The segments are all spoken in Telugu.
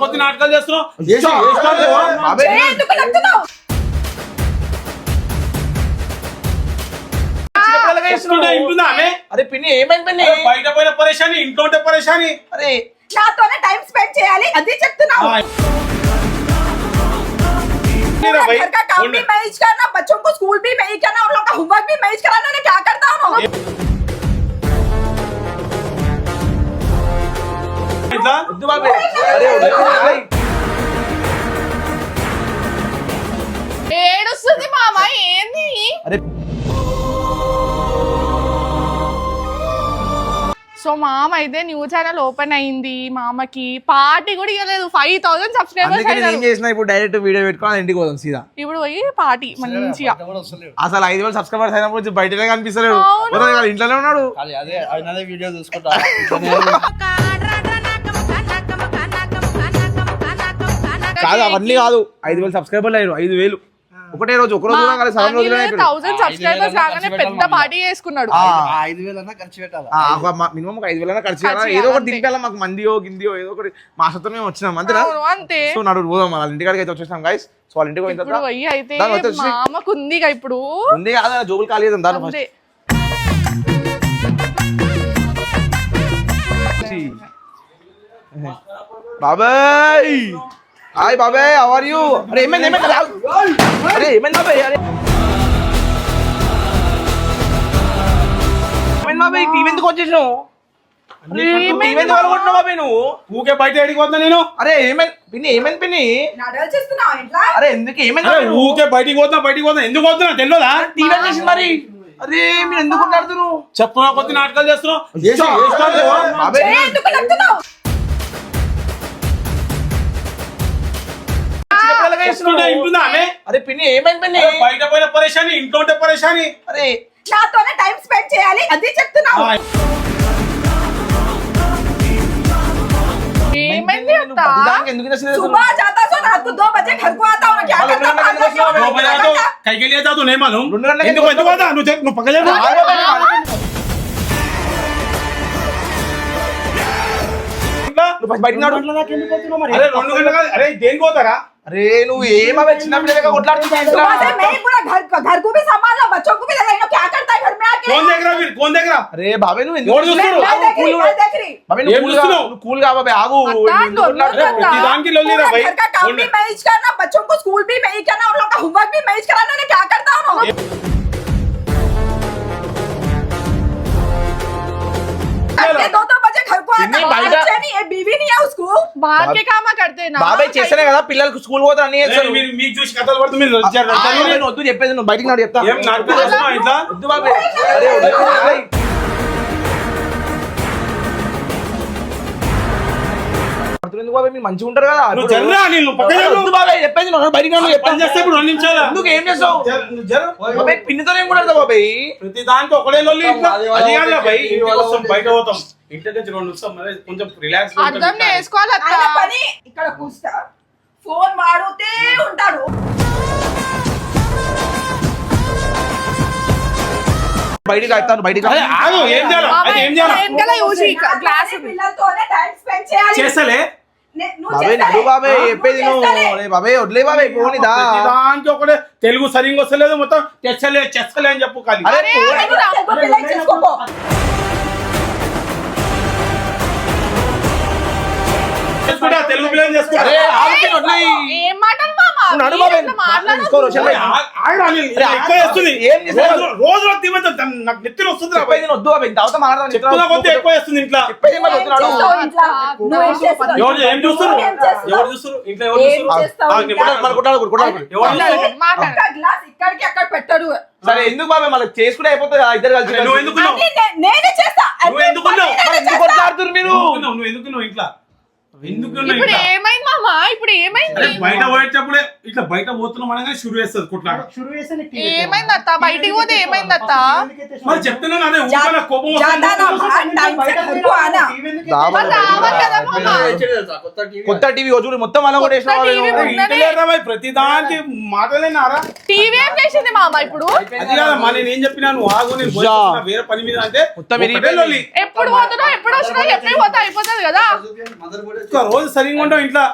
కొద్ది నాటకాలు చేస్తున్నావు. అరే పిన్ని ఏమైంది? బయట పోయిన పరేషాని, ఇంట్లో ఉంటే పరేషాని. అరే నాతోనే టైం స్పెండ్ చేయాలి అది చెప్తున్నావు. घर का काम भी मैं ही करना, बच्चों को स्कूल भी मैं ही करना, उन लोगों का होमवर्क भी मैं ही कराना. मैं क्या करता हूँ? ఏడుస్తుంది మామ ఏంది? అరే సో మామ అయితే న్యూ ఛానల్ ఓపెన్ అయింది, మామకి పార్టీ కూడా ఇవ్వలేదు. 5000 సబ్స్క్రైబర్స్ ఏం చేసినా ఇప్పుడు డైరెక్ట్ వీడియో పెట్టుకోవాలి, ఇంటికి పోదాం సీదా. ఇప్పుడు పోయి పార్టీ మంచిగా. అసలు 5000 సబ్స్క్రైబర్స్ అయినప్పుడు బయటనే కనిపిస్తలేడు, ఇంట్లోనే ఉన్నాడు. వీడియో చూసుకుంటా కాదు అవన్నీ కాదు, 5000 సబ్స్క్రైబర్లు అయ్యారు. 5000 ఒకటే రోజు, ఒక రోజు 1000 సబ్స్క్రైబర్స్ రాగానే పెద్ద పార్టీ చేసుకున్నాడు. 5000 ఖర్చు పెట్టాలి, మినిమం 5000 ఖర్చు చేయాలి. ఏదో ఒకటి దింపాల, మాకు మందియో గిందియో ఏదో ఒకటి. మా సొంతం మేము వచ్చినాం అంతేనా? అంతే. సో నడు పోదాం, వాళ్ళ ఇంటికాడికి అయితే వచ్చేసాం గైస్. సో వాళ్ళ ఇంటికి పోయిన ఇప్పుడు పోయి అయితే మామకు ఉంది ఇప్పుడు ఉంది కాదు, జోబులు ఖాళీ చేద్దాం దాని ఫస్ట్. బాబాయ్ హాయ్ బాబాయ్, హౌ ఆర్ యు? అరే ఏమైంది? అరే ఏమైంది బాబాయ్? అరే ఏమైంది బాబాయ్? టీవీ ఎందుకు వచ్చేసావు? టీవీ ఎందుకు వాళ్ళగొట్టినావు బాబాయ్ నువ్వు? ఊకే బయట ఎడికి పోతున్నా నేను. అరే ఏమైంది పిన్ని? ఏమైంది పిన్ని? నాటకాలు చేస్తున్నావు ఇంట్లో? అరే ఎందుకు ఏమైంది? ఊకే బయటికి పోతున్నా ఎందుకు పోతున్నా తెలియదా? టీవీ వచ్చేసి మరి. అరే మీరు ఎందుకు మాట్లాడుతున్నారు? చెప్పున కొద్ది నాటకాలు చేస్తున్నావు. ఎందుకు నవ్వుతున్నావు? అరే పిన్ని ఏమైంది పిన్ని? బయట పోయిన పరేషాని, ఇంట్లో ఉంటే పరేషాని. అరే నాతోనే టైం స్పెండ్ చేయాలి అది చెప్తున్నావు. ఏమైంది అత్త? सुबह जाता सो रात को 2 बजे घर को आता हूँ. क्या करता हूँ? कहीं के लिए था तू नहीं मालूम? ఎందుకు పోతా? నువ్వు పక్కన అరే 2 గంటలు అరే దేనికి పోతారా? అరే నువ్వు ఏమవే చిన్న పిల్లగా కొట్లాడుతున్నావు? सुबह से मैं ही पूरा घर को भी संभालना, बच्चों को भी देखना. क्या करता है घर में आके? कौन देख रहा है? कौन देख रहा? అరే బాబాయ్ నువ్వు ఎందుకు मैं देख रही. బాబాయ్ ఏం చూస్తున్నావు? నువ్వు కూల్ గా బాబాయ్ ఆగు. ప్రతిదానికి లొల్లి రా भाई. घर का काम भी मैं ही करना, बच्चों को स्कूल भी मैं ही करना, उन लोगों का होमवर्क भी मैं ही कराना. मैं क्या करता हूँ? के 2 बजे घर को आता हूँ. बच्चे नहीं है, बीवी नहीं है उसको. बाहर के काम करते ना బాబాయ్ చేస్తేనే కదా పిల్లలకు స్కూల్ పోతారు అని చేస్తారు. మీకు చూసి కథలు పడుతుంది. మీరు నేను వద్దు చెప్పేది, నువ్వు బయటికి నాడు చెప్తా. ఏం నాటకాలు చేస్తున్నావు ఇట్లా? వద్దు బాబాయ్. అరే వద్దు బాబాయ్. ఎందుకు బాబాయ్ మీరు మంచిగా ఉంటారు కదా? నువ్వు జర్రా నీళ్ళు పక్కన వద్దు బాబాయ్ చెప్పేది, నువ్వు బయటికి నాడు చెప్తా. పని చేస్తే ఇప్పుడు 2 నిమిషాలు ఎందుకు ఏం చేస్తావు? బాబాయ్ పిన్నితో ఏం కూడా బాబాయ్? ప్రతి దానికి ఒకటే లొల్లి ఇట్లా. అది కాదురా భయ్, ఇంటికి వస్తాం బయట పోతాం, ఇంటి నుంచి 2 నిమిషం మరి కొంచెం రిలాక్స్ అర్థం చేసుకోవాలి అత్త. ఆయన పని ఇక్కడ కూర్చుంటా, ఫోన్ మాడుతూ ఉంటాడు. బయటికి వెళ్తాను, బయటికి అరే ఆగు, ఏం చేయాలి? అది ఏం చేయాలి? వెనకాల యూజీ క్లాస్ పిల్లలతోనే టైం స్పెండ్ చేయాలి. చేస్తలే నువ్వు బాబాయ్ నడు బాబాయ్ చెప్పేది నువ్వు. బాబాయ్ వదిలే బాబాయ్ పోనిదా. దానికి ఒకటే తెలుగు సరిగ్గా వస్తలేదు, మొత్తం చెచ్చలే అని చెప్పు ఖాళీ. అరే చేసుకోపో. తెలుగు పిల్లలు చేసుకో. అరే ఆగుతే వదిలేయ్. ఏం మాటలు మామ? నడు బాబాయ్ తీసుకో రోషన్ భాయ్. ఎక్కువ వేస్తుంది. ఏం చేస్తావు? రోజు నాకు నెత్తిన వస్తుంది. చెప్పేది నేను వద్దు బాబాయ్, తర్వాత మాట్లాడదాం. చెప్తున్నా కొద్ది ఎక్కువ వేస్తుంది ఇంట్లో. చెప్పేది మరి వద్దు నడు. ఎవరు ఏం చూస్తారు? ఎవరు చూస్తారు? ఇంట్లో ఎవరు చూస్తారు? గ్లాస్ ఇక్కడికి అక్కడ పెట్టడు. సరే ఎందుకు బాబాయ్ మళ్ళీ చేసుకుంటే అయిపోతుంది కదా, ఇద్దరు కలిసి. నువ్వు ఎందుకున్నావు? నేనే చేస్తా. నువ్వు ఎందుకున్నావు? ఎందుకు కొట్లాడుతున్నారు మీరు? నువ్వు ఎందుకున్నావు ఇంట్లో? ఎందుకు ఇప్పుడు ఏమైంది మామ ఇప్పుడు ఏమైంది బయట పోయేటప్పుడే ఇట్లా బయట పోతున్నాం అనగానే షురు చేస్తుంది కుట్లాట. ఏమైంది అత్త బయటికి పోతే ఏమైంది అత్త మరి చెప్తున్నాను అదే ఊరికే కోపం ज्यादा ना వస్తుంది. भाग टाइम से घर को आना మరి రావాలి కదా మామ కొత్త టీవీ చూడు మొత్తం అలా కూడా కొత్త టీవీ అరే ఇంటి లేదా భయ్, ప్రతి దానికి మాటలేనారా? టీవీ ఏం చేసింది మామ ఇప్పుడు అది కాదమ్మా, నేను ఏం చెప్పినా నువ్వు ఆగు, నేను పోయి వస్తున్నా వేరే పని మీద అంటే మొత్తం ఒకటే విరిగిపోయింది. లొల్లి. ఎప్పుడు పోతున్నావు ఎప్పుడు వస్తున్నావు ఎప్పుడు పోతా అయిపోతుంది కదా ఒక్క రోజు సరిగ్గా ఉండవు ఇంట్లో.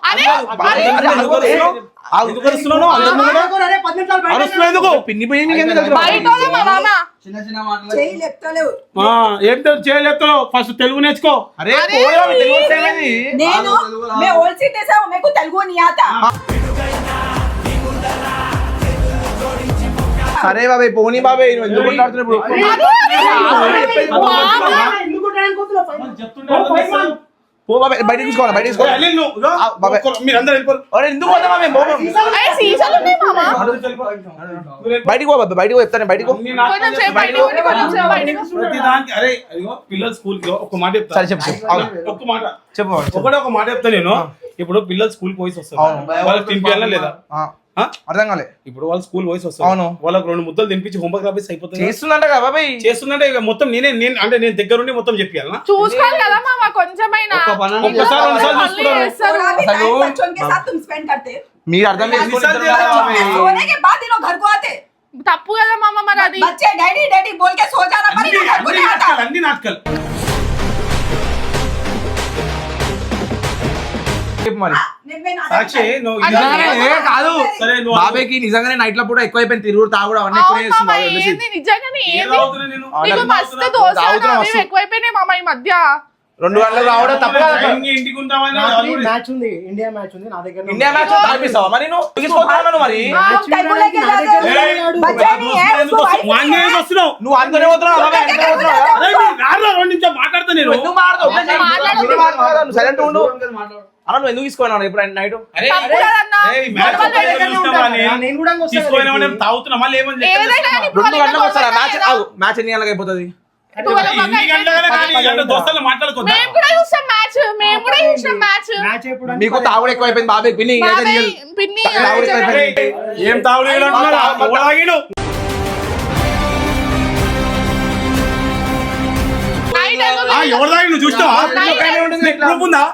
అరే, ఎందుకు అరుస్తున్నావు? అందరి ముంగట? అరుస్తున్నావు ఎందుకు? పిన్ని పోయి నీకు ఎందుకు దగ్గర? బయట వాళ్ళే మా మామ చిన్న చిన్న మాటలు చేయి లేపుతలేవు ఏంటో చేయలేస్తావు, ఫస్ట్ తెలుగు నేర్చుకో. అరే పోరా, తెలుగు వస్తే ఏమైంది? నేను मैं ओल्ड सिटी से हूं मेरे को तेलुगु नहीं आता సరే బాబాయ్ పోనీ బాబాయ్ నువ్వు ఎందుకు కొట్లాడుతున్నావు ఇప్పుడు? పో బాబాయ్ బయటికి తీసుకోవాలి బయటికి తీసుకోవాలి. మీరందరూ వెళ్ళిపోరు. అరే ఎందుకు పోతా బాబాయ్ అరే సీసాలు ఉన్నాయి మామ బయటికి పో బాబాయ్ బయటికి పో చెప్తాను బయటికి పో. కొంచెం సేపు బయటికి పోండి, కొంచెం సేపు బయటికి పో. ప్రతి దానికి అరే అయ్యో పిల్లలు స్కూల్ కి ఒక మాట చెప్తా. సరే చెప్పు చెప్పు అవును. ఒక్క మాట చెప్పు బాబాయ్, చెప్పు. ఒకటే ఒక మాట చెప్తా నేను. ఇప్పుడు పిల్లలు స్కూల్ పోయి వస్తారు, అవును. వాళ్ళకి తినిపించాలా లేదా? ఆ, అర్థం కాలే. ఇప్పుడు వాళ్ళు స్కూల్ పోయి వస్తారు, అవును. వాళ్ళకి 2 ముద్దలు తినిపించి హోంవర్క్ రాపిస్తే అయిపోతుంది. చేస్తుందంట కదా బాబాయ్. చేస్తుందంటే ఇక మొత్తం నేను నేను దగ్గరుండి మొత్తం చెప్పాలనా? చూసుకోవాలి కదా మామ కొంచెమైనా ఒక్కసారి 2 సార్లు చూసుకున్నాను. थोड़ा भी हेलो। टाइम बच्चों के साथ तुम स्पेंड करते మీరు అర్థం చేసుకోండి ఇద్దరు కదా बच्चों के బాబాయ్. सोने के बाद इन लोग घर को आते తప్పు కదా మామ మరి అది बच्चे डैडी डैडी बोल के सो जाना पर इन लोग घर को नहीं आता అన్ని నాటకాలు. చెప్పు మరి. मैं नाटक సాక్షి నువ్వు అది ఇలా- ఏ కాదు సరే నువ్వు బాబాయ్కి నిజంగానే నైట్ల పూట ఎక్కువైపోయింది తిరుగుడు తాగుడు అవన్నీ ఎక్కువ అవును మామ ఏంది నిజంగానే ఏం ఏంది తాగుతున్నా నేను? నీకు అలా మస్తు దోశ తాగుతున్నా అవి ఎక్కువైపోయినాయి మామ ఈ మధ్య 2 గంటలకు రావడం తప్పు కదా. టైంకి ఇంటికి ఉంటామని వాళ్ళు కూడా- మ్యాచ్ ఉంది ఇండియా మ్యాచ్ ఉంది నా దగ్గర ఇండియా మ్యాచ్ తాగిస్తావా మరి నువ్వు తీసుకుంటున్నావు మరి तुम कहीं को लेके जाते ఏయ్, हो बच्चा नहीं है ఎందుకు उसको వస్తున్నావు? वाइफ వాడిని ఎందుకు వస్తున్నావు? నువ్వు అంతనే పోతున్నావు బాబాయ్, అంతనే పోతున్నావు కదా? అరే మీరు రారా, 2 నిమిషాలు మాట్లాడతా నేను. నువ్వు ఎందుకు మాట్లాడతావు? నువ్వు సైలెంట్ ఉండు మాట్లాడు అలా నువ్వు ఎందుకు తీసుకున్నావు ఇప్పుడు నైట్? అరే, తప్పు కదన్నా. ఏయ్, మ్యాచ్ గొడవలు ఒక్కటే ఎక్కడనే చూస్తావా ఉంటాయి. నేను? నేను కూడా వస్తాను తీసుకుపోయినా ఇక్కడికి. మనం తాగుతున్నా, మళ్ళీ ఏమని లెక్క ఏదైనా చేస్తున్నావు? కానీ ఇప్పుడు 2 గంటలకు వస్తారా గొడవలు మ్యాచ్? కదా. మ్యాచ్ ఎన్ని గంటలకు అయిపోతుంది? 12 ఇన్ని గంటలనే కానీ ఈ గంట దోస్తులు మాట్లాడుకోద్దా? మేము కూడా చూస్తాం మ్యాచ్ మేము కూడా చూసాం మ్యాచ్ మ్యాచ్ ఎప్పుడు అంటే మీకు తాగుడు ఎక్కువైపోయింది బాబాయ్ పిన్ని అయితే బాబాయ్ రియల్. పిన్ని తాగుడు అరే, ఎక్కువైపోయింది. ఏం తాగుడు ఈడు అంటున్నాడా? ఎవడు తాగిడు? నైట్ ఎందుకు ఆ, ఎవడు తాగిడు నువ్వు చూస్తావా? నైట్ ప్రూఫ్ ఉందా?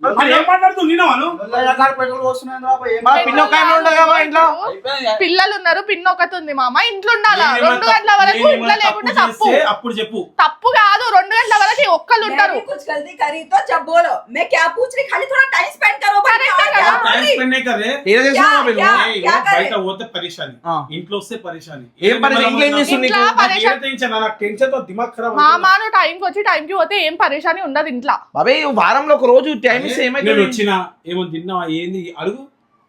మరి ఏం మాట్లాడుతున్నావు నిన్నావాను? పెట్రోల్ వస్తున్నాయి మా పిన్ని ఒక ఆమె ఉండదు కదా మా ఇంట్లో. పిల్లలు ఉన్నారు పిన్ని ఒకటి ఉంది మామ ఇంట్లో ఉండాలా 2 గంటల వరకు ఇంట్లో లేకుంటే తప్పు అప్పుడు చెప్పు. తప్పు కాదు 2 గంటల వరకు ఒక్కళ్ళు मैं ఉంటారు भी कुछ गलती करी तो जब बोलो मैं क्या पूछ रही खाली थोड़ा टाइम स्पेंड करो पर Correct है, क्या correct. बोल టైం रही? స్పెండ్ కరే. ఏదో చేస్తున్నావు మీరు? क्या? ఏయ్, क्या करे? బయట పోతే పరిశాని, ఆ. ఇంట్లో వస్తే పరిశాని. ఏం పని ఇంట్లో ఏం చేస్తుంది ఇంట్లో నీకు? పరేషాన్ నాకు టెన్షన్ తో దిమాగ్ ఖరాబ్ మామ నువ్వు టైంకి వచ్చి టైంకి పోతే ఏం పరేషాని ఉండదు ఇంట్లో బాబాయ్ వారంలో ఒక రోజు టైం ఇస్తే నేను ఏమైతుంది? వచ్చినా ఏమో తిన్నావా ఏంది అడుగు.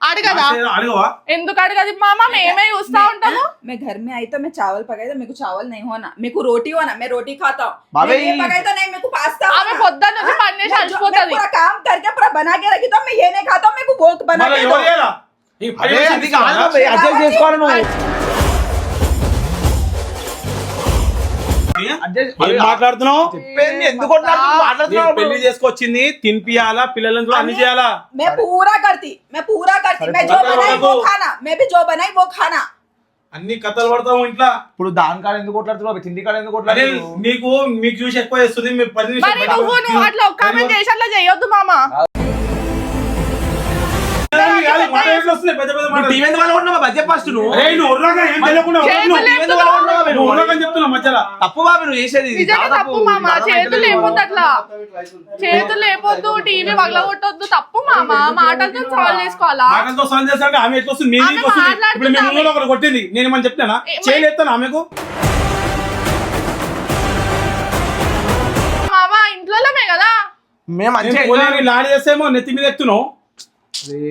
అడగదా అడగవా? ఎందుకు అడగదు మామ మేమే చూస్తా ఉంటాము मैं घर में आई तो मैं चावल पकाई तो मेरे को चावल नहीं होना मेरे को रोटी होना मैं रोटी खाता हूँ बाबे, मैं ये पकाई तो नहीं मेरे को पास्ता ఆమె होना। పొద్దున్న నుంచి పని చేసి मैं అలసిపోతుంది पूरा काम करके पूरा बना के रखी तो मैं ये नहीं खाता हूँ मेरे को वो बना మళ్ళీ के ఎవరు दो చేయాలా? ఈ పని అదే చేసి అది కాదు బాబాయ్, అడ్జస్ట్ చేసుకోవాలి నువ్వు. ఏం మాట్లాడుతున్నావు? చెప్పేది ఎందుకు కొట్లాడుతున్నావు? నేను మాట్లాడుతున్నావు పెళ్లి చేసుకొచ్చింది తినిపియాలా, పిల్లలను కూడా అన్ని చేయాలా? मैं पूरा करती मैं जो पता बनाई होगा वो तो। खाना मैं भी जो बनाई वो खाना అన్ని కథలు పడతావు ఇంట్లో. ఇప్పుడు దాని కాడ ఎందుకు కొట్లాడుతున్నావు? తిండి కాడ ఎందుకు అరే కొట్లాడుతున్నావు? మీకు చూసి ఎక్కువ చేస్తుంది. మీరు 10 నిమిషాలు మరి బయట నువ్వు అట్లా ఒక్క ఆమె చేసి అట్లా చేయొద్దు మామ కాదు, మాటలు ఎట్లా వస్తున్నాయి? పెద్ద పెద్ద నువ్వు మాటలు. టీవీ ఎందుకు కొనుక్కున్నావు? బడ్జెట్ ఫస్ట్ నువ్వు. అరే నువ్వు ఉర్రగా ఏం తెలియకుండా చేతులు ఉర్రను. లేపుతున్నావు. ఎందుకు కొనుక్కున్నావు బాబాయ్ నువ్వు నువ్వు? ఉర్రగా చెప్తున్నావు మధ్యలో. తప్పు బాబు నువ్వు చేసేది ఇది. నిజంగా చాలా తప్పు మామ చేతులు లేపొద్దు అట్లా చేతులు లేపొద్దు టీవీ పగలగొట్టొద్దు తప్పు మామ మాటలతో సాల్వ్ చేసుకోవాలా మాటలతో సాల్వ్ చేస్తాంటే ఆమె ఎట్లా వస్తుంది? ఆమె మీకు వస్తుంది. ఇప్పుడు మీ మాట్లాడుతుంది ముందు ఒకరు కొట్టింది, నేను ఏమని చెప్తానా? ఏమని? చేయలేస్తాను ఆమెకు. మామ ఇంట్లోమే కదా మేము మంచిగా నేను పోనీ లారీ చేస్తేమో నెత్తి మీద ఎత్తున్నావు.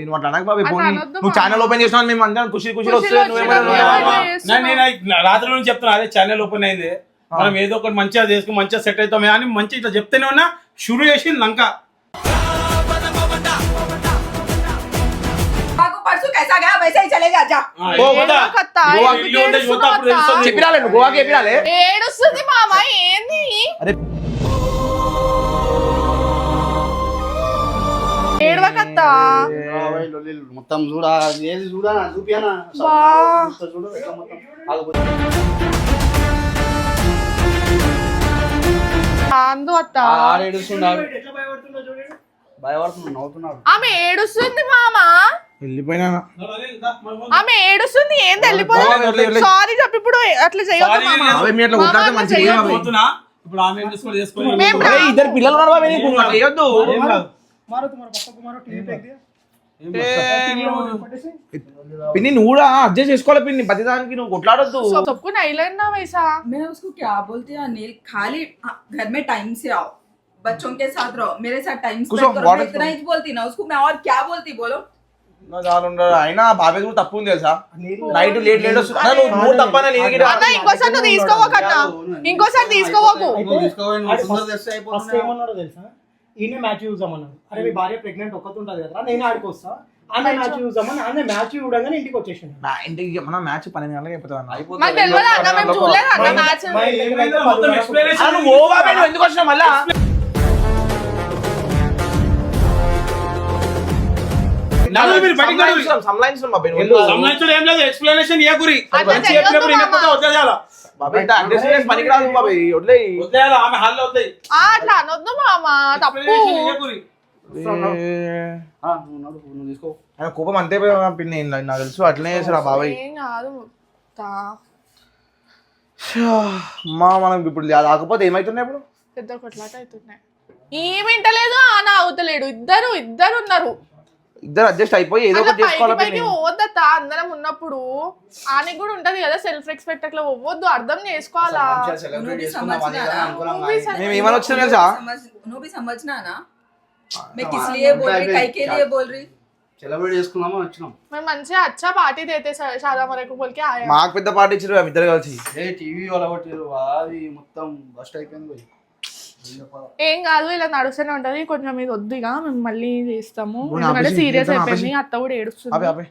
నువ్వు అట్లా అనకు బాబాయ్ అట్లా పోనీ. అనొద్దు నువ్వు మామ. ఛానల్ ఓపెన్ చేసినావు మేము అందరం ఖుషి ఖుషి వస్తే ఖుషీలో నువ్వేమైనా వచ్చినా నేను రాత్రి నుంచి చెప్తున్నా, అదే ఛానల్ ఓపెన్ అయింది, మనం ఏదో ఒకటి మంచిగా చేసుకుని మంచిగా సెట్ అవుతామే అని మంచి ఇట్లా చెప్తేనే ఉన్నా షురు చేసి లంక. परसों कैसा गया वैसे ही चले जा जा ఏడవకత్తా, గోవా ఎందుకు ఇల్లు ఉంటే చూస్తా, అప్పుడు ఏడుస్తున్నావు తెలుస్తుంది. చెప్పిరాలే నువ్వు గోవాకి చెప్పిరాలే అత్తా? ఏడుస్తుంది మామ, ఏంది అరే ఏడవకత్తా. మొత్తం చూడా ఏది చూడా చూపియానా బా. చూడు ఎట్లా మొత్తం ఆగిపోతుంది. అందు అత్త, ఆడ ఏడుస్తున్నాడు ఎట్లా భయపడుతుందో చూడండి. భయపడుతున్నాడు నవ్వుతున్నాడు. ఆమె ఏడుస్తుంది మామ, వెళ్ళిపోయినా ఆమె ఏడుస్తుంది, ఏంది వెళ్ళిపోతుంది. సారీ చెప్పి ఇప్పుడు అట్లా చేయొద్దు Sorry మామ. లేదు. అవి మీ అట్లా మామ, కొట్టాక అట్లా మంచిగా చేయొద్దు. ఏమవి? పోతున్నా ఇప్పుడు ఆమె ఏం చేసుకోవాలి చేసుకొని మేము అరే ఇద్దరు పిల్లలు ఉన్నారు బాబు నీకు అట్లా చేయొద్దు ఏం కాదు. मारो तुम्हारा पप्पा को मारो टीवी फेंक दिया पटेसे పిన్ని నువ్వు కూడా అడ్జస్ట్ చేసుకోవాలి పిన్ని ప్రతిదానికి నువ్వు కొట్లాడొద్దు सबको नहीं लेना वैसा. मैं उसको क्या बोलती हूँ अनिल खाली घर में टाइम से आओ बच्चों के साथ रहो मेरे साथ टाइम कुछ स्पेंड करो water मैं इतना ही बोलती ना उसको मैं और क्या बोलती बोलो చాలా ఉండరు అయినా బాబాయ్ కూడా తప్పు ఉంది తెలుసా నైట్ లేట్ లేట్ వస్తుంది అన్న, నువ్వు మూడు తప్పనా నేను ఇక్కడ అన్న ఇంకోసారి నువ్వు తీసుకోవకన్నా, ఇంకోసారి తీసుకోవకు. నువ్వు తీసుకోవాలి, నువ్వు తొందరగా తెస్తే ఫస్ట్ అయిపోతుంది. ఏమన్నారో తెలుసా ఈయన మ్యాచ్ చూద్దామన్నాడు అరే మీ భార్య ప్రెగ్నెంట్ ఒక్కతుంటది కదా నేను ఆడికి వస్తా ఆమె మ్యాచ్ చూద్దామని ఆమె మ్యాచ్ చూడగానే ఇంటికి వచ్చేసిండు నా ఇంటికి మన మ్యాచ్ 12 గంటలకు అయిపోతుంది అన్న అయిపోతుంది. మాకు తెలియదు అన్న, మేము చూడలేదు అన్న మ్యాచ్. మా ఇంటికి ఏమైందో మొత్తం explanation అన్న, నువ్వు ఓ బాబాయ్ నువ్వు ఎందుకు వచ్చినావు మళ్ళా నలుగురు మీరు బయటికి నడువురి. సంలాయించడం బాబాయ్ నువ్వు సంబంధించడం ఏం లేదు, ఎక్స్ప్లెనేషన్ ఏ గురి అట్లా మంచి చేయొద్దు చెప్పినప్పుడు మామ. వినకపోతే వదిలేయాలా? బాబాయ్ ఇంత అగ్రెసివ్నెస్ పనికి రాదు బాబాయ్ వదిలేయ్ వదిలేయాలా? ఆమె హాల్లో వదిలేయ్. అట్లా అనొద్దు మామ, తప్పు. Explanation ఏ గురి? నువ్వు నడు, నువ్వు తీసుకో. ఆయన కోపం అంతే పిన్ని నాకు తెలుసు అట్లనే చేసారు బాబాయ్ ఏం కాదు అమ్మా మనం ఇప్పుడు రాకపోతే ఏమైతున్నాయి ఇప్పుడు పెద్ద కొట్లాట అవుతున్నాయి. ఏం వింటలేదు ఆన అవుతలేడు, ఇద్దరు ఉన్నారు. ఇద్దరు అడ్జస్ట్ అయిపోయి ఏదో అట్లా ఒకటి చేసుకోవాలి పైకి పిన్ని. పోవద్దత్తా, అందరం ఉన్నప్పుడు ఆనికి కూడా ఉంటది కదా సెల్ఫ్ రెస్పెక్ట్, అట్లా పోవద్దు, అర్థం చేసుకోవాలా. మంచిగా celebrate చేసుకుందాం, అది కదా అనుకూలంగా. మేము ఏమని వచ్చినా తెలుసా నువ్వు भी समझना ना मैं किस लिए बोल रही काहे के लिए बोल रही సెలబ్రేట్ చేసుకుందామా వచ్చినాం. మేము మంచిగా అచ్చా పార్టీ దేతే శాదా మరకు బోల్కే ఆయా. మాకు పెద్ద పార్టీ ఇచ్చారు ఇద్దరు కలిసి ఏ టీవీ వాళ్ళ కొట్టారు, అది మొత్తం బస్ట్ అయిపోయింది పోయి. ఏం కాదు, ఇలా నడుస్తూనే ఉంటది, కొంచెం ఇది వద్దు ఇక మేము మళ్ళీ చేస్తాము, పోనీ ఎందుకంటే ఆపేసి, సీరియస్ చేద్దాం, అయిపోయింది, ఆపేసి. అత్త కూడా ఆపే ఏడుస్తుంది. ఆపే